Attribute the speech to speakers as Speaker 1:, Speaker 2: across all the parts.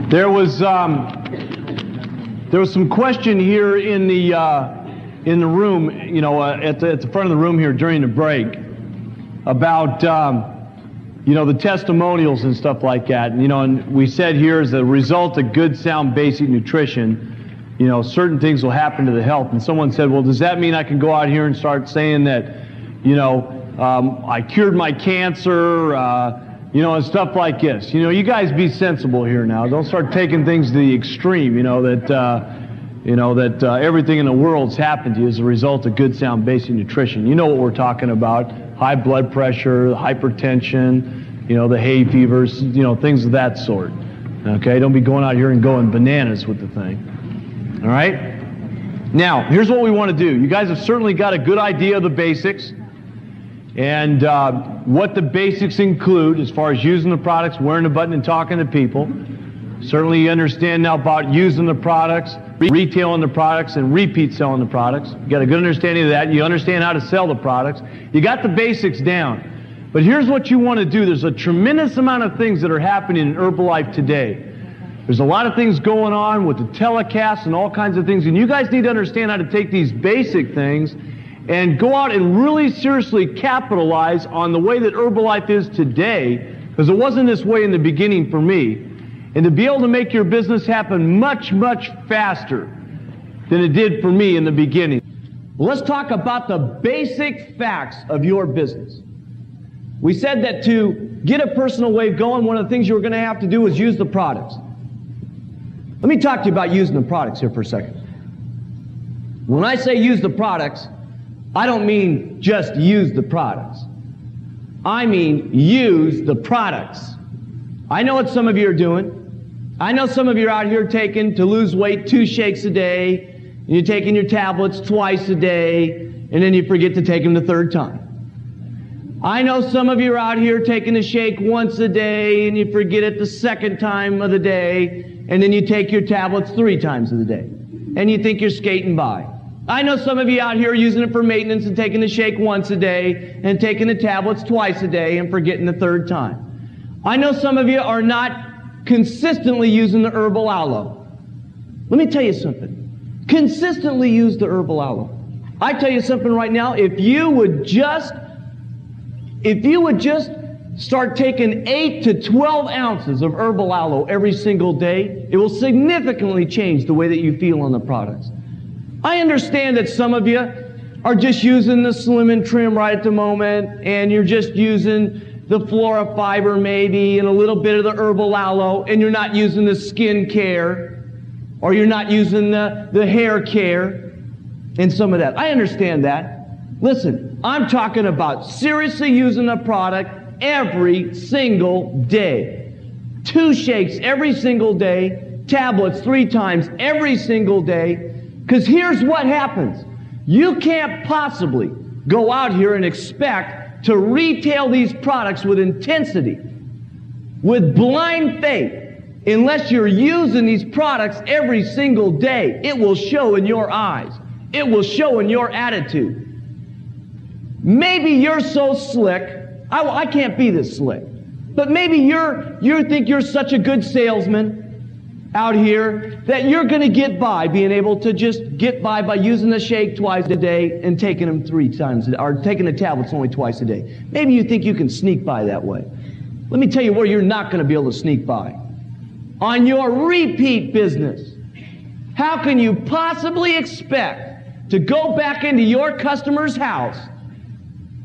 Speaker 1: There was some question here in the room, you know, at the front of the room here during the break about you know, the testimonials and stuff like that. And, you know, and we said here as a result of good, sound, basic nutrition, you know, certain things will happen to the health. And someone said, well, does that mean I can go out here and start saying that, you know, I cured my cancer, you know, and stuff like this? You know, you guys be sensible here now. Don't start taking things to the extreme, you know, that everything in the world's happened to you as a result of good, sound, basic nutrition. You know what we're talking about: high blood pressure, hypertension, you know, the hay fevers, you know, things of that sort. Okay, don't be going out here and going bananas with the thing. All right? Now, here's what we want to do. You guys have certainly got a good idea of the basics and what the basics include as far as using the products, wearing the button, and talking to people. Certainly you understand now about using the products, retailing the products, and repeat selling the products. You got a good understanding of that. You understand how to sell the products. You got the basics down. But here's what you want to do. There's a tremendous amount of things that are happening in Herbalife today. There's a lot of things going on with the telecasts and all kinds of things, and you guys need to understand how to take these basic things and go out and really seriously capitalize on the way that Herbalife is today, because it wasn't this way in the beginning for me, and to be able to make your business happen much, much faster than it did for me in the beginning. Well, let's talk about the basic facts of your business. We said that to get a personal wave going, one of the things you were going to have to do was use the products. Let me talk to you about using the products here for a second. When I say use the products, I don't mean just use the products. I mean use the products. I know what some of you are doing. I know some of you are out here taking, to lose weight, 2 shakes a day, and you're taking your tablets twice a day, and then you forget to take them the 3rd time. I know some of you are out here taking a shake once a day, and you forget it the 2nd time of the day, and then you take your tablets 3 times of the day, and you think you're skating by. I know some of you out here using it for maintenance and taking the shake once a day and taking the tablets twice a day and forgetting the 3rd time. I know some of you are not consistently using the herbal aloe. Let me tell you something. Consistently use the herbal aloe. I tell you something right now, if you would just start taking 8 to 12 ounces of herbal aloe every single day, it will significantly change the way that you feel on the products. I understand that some of you are just using the Slim and Trim right at the moment, and you're just using the Flora Fiber maybe and a little bit of the herbal aloe, and you're not using the skin care, or you're not using the hair care and some of that. I understand that. Listen, I'm talking about seriously using the product every single day. 2 shakes every single day, tablets 3 times every single day, because here's what happens. You can't possibly go out here and expect to retail these products with intensity, with blind faith, unless you're using these products every single day. It will show in your eyes. It will show in your attitude. Maybe you're so slick, I can't be this slick, but maybe you think you're such a good salesman out here that you're going to get by being able to just get by using the shake twice a day and taking them 3 times, or taking the tablets only twice a day. Maybe you think you can sneak by that way. Let me tell you where you're not going to be able to sneak by. On your repeat business. How can you possibly expect to go back into your customer's house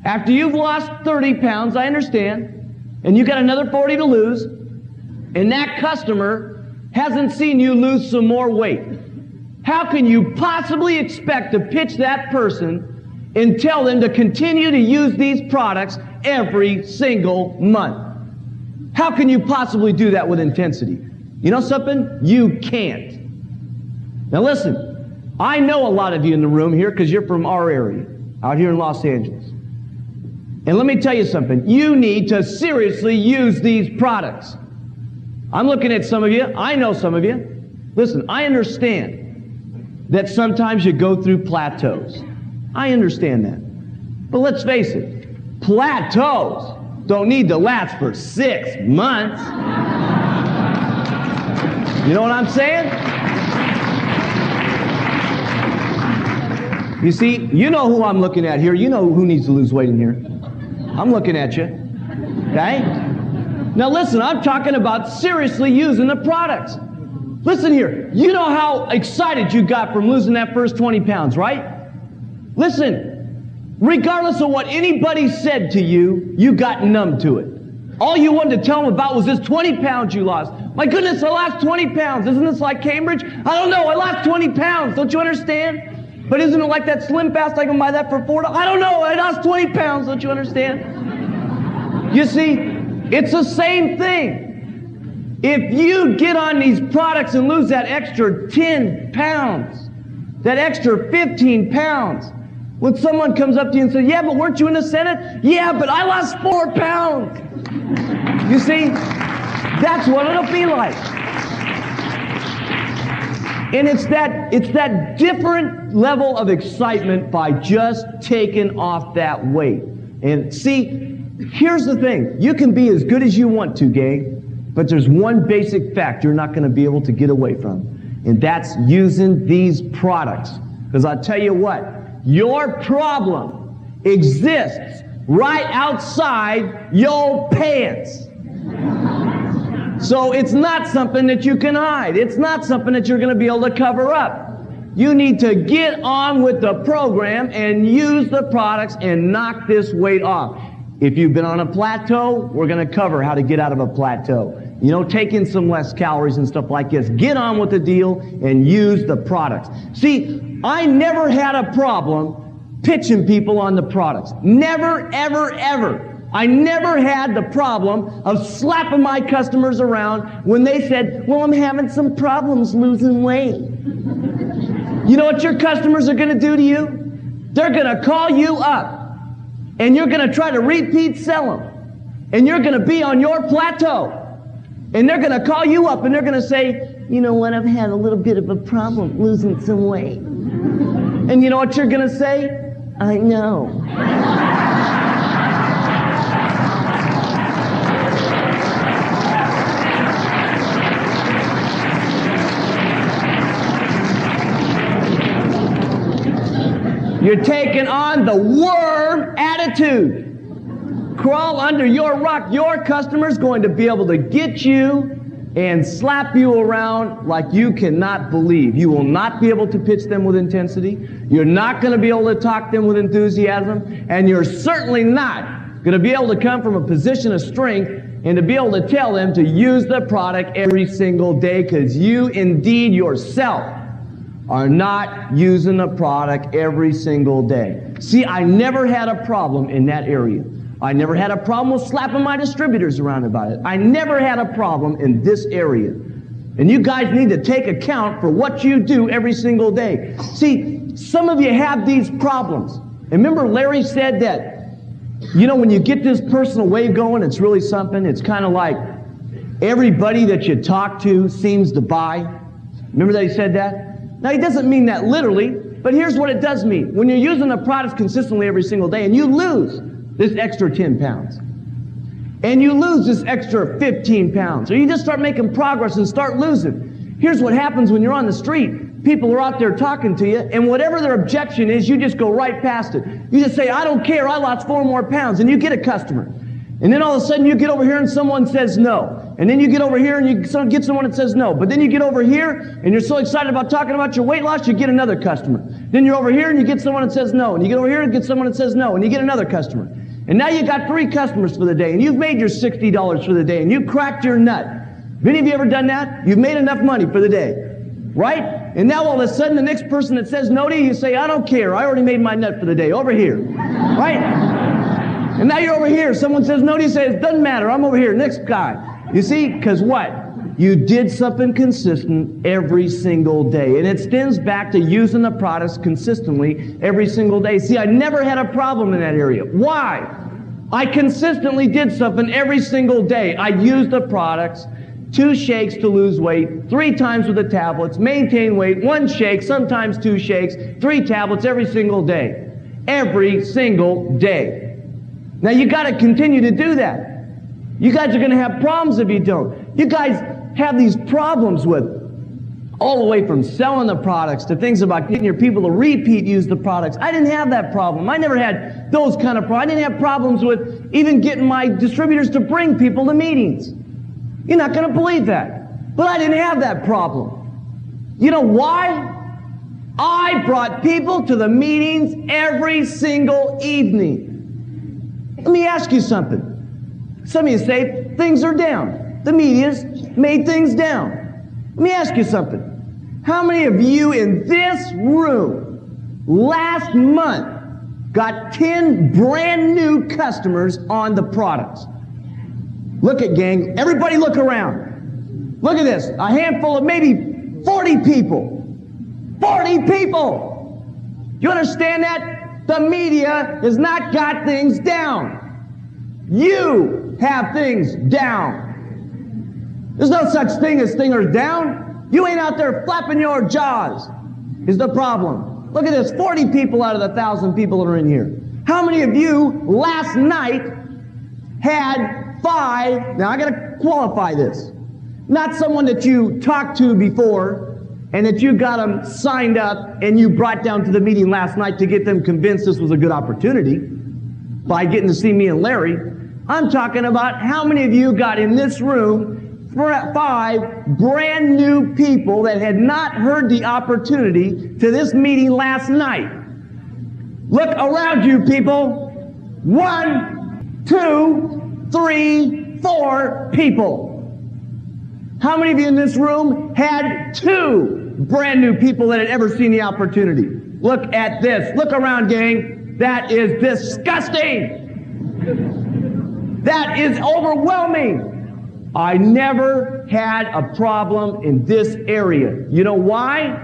Speaker 1: after you've lost 30 pounds, I understand, and you got another 40 to lose, and that customer hasn't seen you lose some more weight? How can you possibly expect to pitch that person and tell them to continue to use these products every single month? How can you possibly do that with intensity? You know something? You can't. Now listen, I know a lot of you in the room here because you're from our area, out here in Los Angeles. And let me tell you something. You need to seriously use these products. I'm looking at some of you. I know some of you. Listen, I understand that sometimes you go through plateaus. I understand that. But let's face it, plateaus don't need to last for 6 months. You know what I'm saying? You see, you know who I'm looking at here. You know who needs to lose weight in here. I'm looking at you. Okay? Now listen, I'm talking about seriously using the products. Listen here. You know how excited you got from losing that first 20 pounds, right? Listen, regardless of what anybody said to you, you got numb to it. All you wanted to tell them about was this 20 pounds you lost. My goodness, I lost 20 pounds. Isn't this like Cambridge? I don't know. I lost 20 pounds. Don't you understand? But isn't it like that Slim Fast? I can buy that for $4. I don't know. I lost 20 pounds. Don't you understand? You see, it's the same thing. If you get on these products and lose that extra 10 pounds, that extra 15 pounds, when someone comes up to you and says, yeah, but weren't you in the Senate? Yeah, but I lost 4 pounds. You see, that's what it'll be like. And it's that different level of excitement by just taking off that weight. And see, here's the thing. You can be as good as you want to, gang, but there's one basic fact you're not going to be able to get away from, and that's using these products. Because I'll tell you what, your problem exists right outside your pants. So it's not something that you can hide. It's not something that you're going to be able to cover up. You need to get on with the program and use the products and knock this weight off. If you've been on a plateau, we're going to cover how to get out of a plateau. You know, take in some less calories and stuff like this. Get on with the deal and use the products. See, I never had a problem pitching people on the products. Never, ever, ever. I never had the problem of slapping my customers around when they said, well, I'm having some problems losing weight. You know what your customers are going to do to you? They're going to call you up, and you're going to try to repeat sell them, and you're going to be on your plateau, and they're going to call you up, and they're going to say, you know what, I've had a little bit of a problem losing some weight. And you know what you're going to say? I know. You're taking on the worm attitude. Crawl under your rock. Your customer's going to be able to get you and slap you around like you cannot believe. You will not be able to pitch them with intensity. You're not going to be able to talk them with enthusiasm. And you're certainly not going to be able to come from a position of strength and to be able to tell them to use the product every single day, because you indeed yourself are not using the product every single day. See, I never had a problem in that area. I never had a problem with slapping my distributors around about it. I never had a problem in this area. And you guys need to take account for what you do every single day. See, some of you have these problems. And remember Larry said that, you know, when you get this personal wave going, it's really something. It's kind of like everybody that you talk to seems to buy. Remember that he said that? Now, he doesn't mean that literally, but here's what it does mean. When you're using the products consistently every single day and you lose this extra 10 pounds, and you lose this extra 15 pounds, or you just start making progress and start losing, here's what happens when you're on the street. People are out there talking to you, and whatever their objection is, you just go right past it. You just say, I don't care, I lost 4 more pounds, and you get a customer. And then all of a sudden you get over here and someone says no. And then you get over here and you get someone that says no. But then you get over here and you're so excited about talking about your weight loss, you get another customer. Then you're over here and you get someone that says no. And you get over here and get someone that says no. And you get another customer. And now you got 3 customers for the day. And you've made your $60 for the day. And you cracked your nut. Have any of you ever done that? You've made enough money for the day. Right? And now all of a sudden the next person that says no to you, you say, I don't care. I already made my nut for the day. Over here. Right? And now you're over here. Someone says no to you, say, it doesn't matter. I'm over here. Next guy. You see, because what? You did something consistent every single day. And it stems back to using the products consistently every single day. See, I never had a problem in that area. Why? I consistently did something every single day. I used the products, 2 shakes to lose weight, 3 times with the tablets, maintain weight, 1 shake, sometimes 2 shakes, 3 tablets every single day. Every single day. Now you got to continue to do that. You guys are going to have problems if you don't. you guys have these problems with, all the way from selling the products to things about getting your people to repeat use the products. I didn't have that problem. I never had those kind of problems. I didn't have problems with even getting my distributors to bring people to meetings. You're not going to believe that. But I didn't have that problem. You know why? I brought people to the meetings every single evening. Let me ask you something. Some of you say things are down. The media's made things down. Let me ask you something. How many of you in this room last month got 10 brand new customers on the products? Look at, gang, everybody look around. Look at this, a handful of maybe 40 people. 40 people! You understand that? The media has not got things down. You have things down. There's no such thing as thingers down. You ain't out there flapping your jaws is the problem. Look at this, 40 people out of the 1,000 people that are in here. How many of you last night had 5, now I gotta qualify this, not someone that you talked to before and that you got them signed up and you brought down to the meeting last night to get them convinced this was a good opportunity by getting to see me and Larry. I'm talking about how many of you got in this room 5 brand new people that had not heard the opportunity to this meeting last night. Look around you, people. 1, 2, 3, 4 people. How many of you in this room had 2 brand new people that had ever seen the opportunity? Look at this. Look around, gang. That is disgusting. That is overwhelming. I never had a problem in this area. You know why?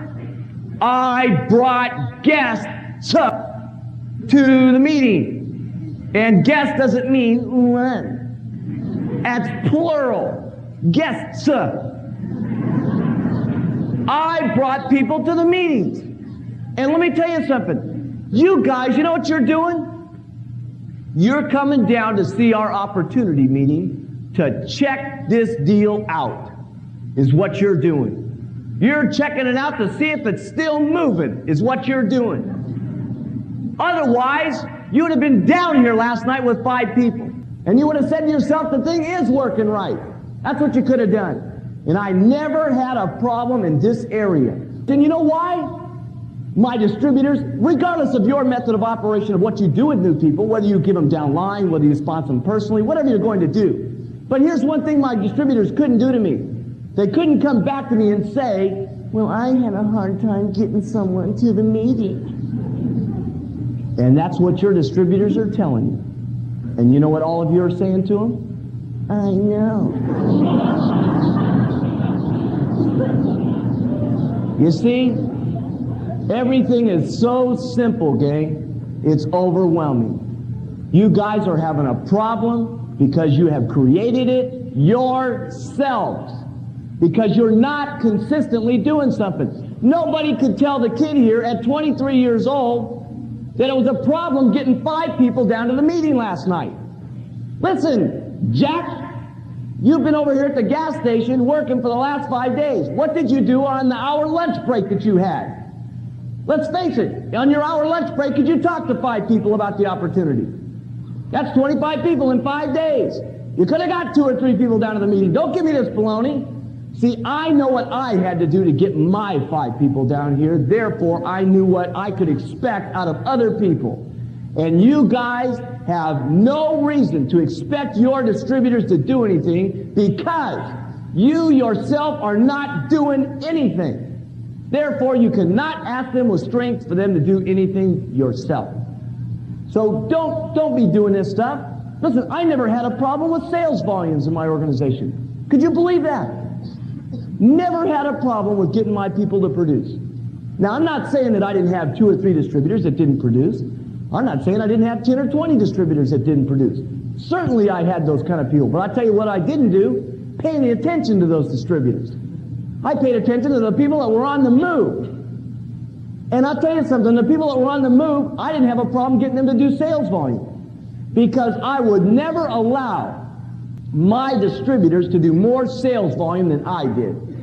Speaker 1: I brought guests up to the meeting. And guest doesn't mean one. That's plural. Guests. I brought people to the meetings. And let me tell you something. You guys, you know what you're doing? You're coming down to see our opportunity meeting to check this deal out, is what you're doing. You're checking it out to see if it's still moving, is what you're doing. Otherwise, you would have been down here last night with 5 people, and you would have said to yourself, the thing is working right. That's what you could have done. And I never had a problem in this area. And you know why? My distributors, regardless of your method of operation of what you do with new people, whether you give them downline, whether you sponsor them personally, whatever you're going to do. But here's one thing my distributors couldn't do to me. They couldn't come back to me and say, well, I had a hard time getting someone to the meeting. And that's what your distributors are telling you. And you know what all of you are saying to them? I know. You see, everything is so simple, gang. It's overwhelming. You guys are having a problem because you have created it yourselves. Because you're not consistently doing something. Nobody could tell the kid here at 23 years old that it was a problem getting 5 people down to the meeting last night. Listen, Jack, you've been over here at the gas station working for the last 5 days. What did you do on the hour lunch break that you had? Let's face it, on your hour lunch break, could you talk to 5 people about the opportunity? That's 25 people in 5 days. You could have got 2 or 3 people down to the meeting. Don't give me this baloney. See, I know what I had to do to get my 5 people down here. Therefore, I knew what I could expect out of other people. And you guys have no reason to expect your distributors to do anything because you yourself are not doing anything. Therefore, you cannot ask them with strength for them to do anything yourself. So don't be doing this stuff. Listen, I never had a problem with sales volumes in my organization. Could you believe that? Never had a problem with getting my people to produce. Now, I'm not saying that I didn't have 2 or 3 distributors that didn't produce. I'm not saying I didn't have 10 or 20 distributors that didn't produce. Certainly I had those kind of people. But I'll tell you what I didn't do, pay any attention to those distributors. I paid attention to the people that were on the move. And I'll tell you something, the people that were on the move, I didn't have a problem getting them to do sales volume. Because I would never allow
Speaker 2: my distributors to do more sales volume than I did.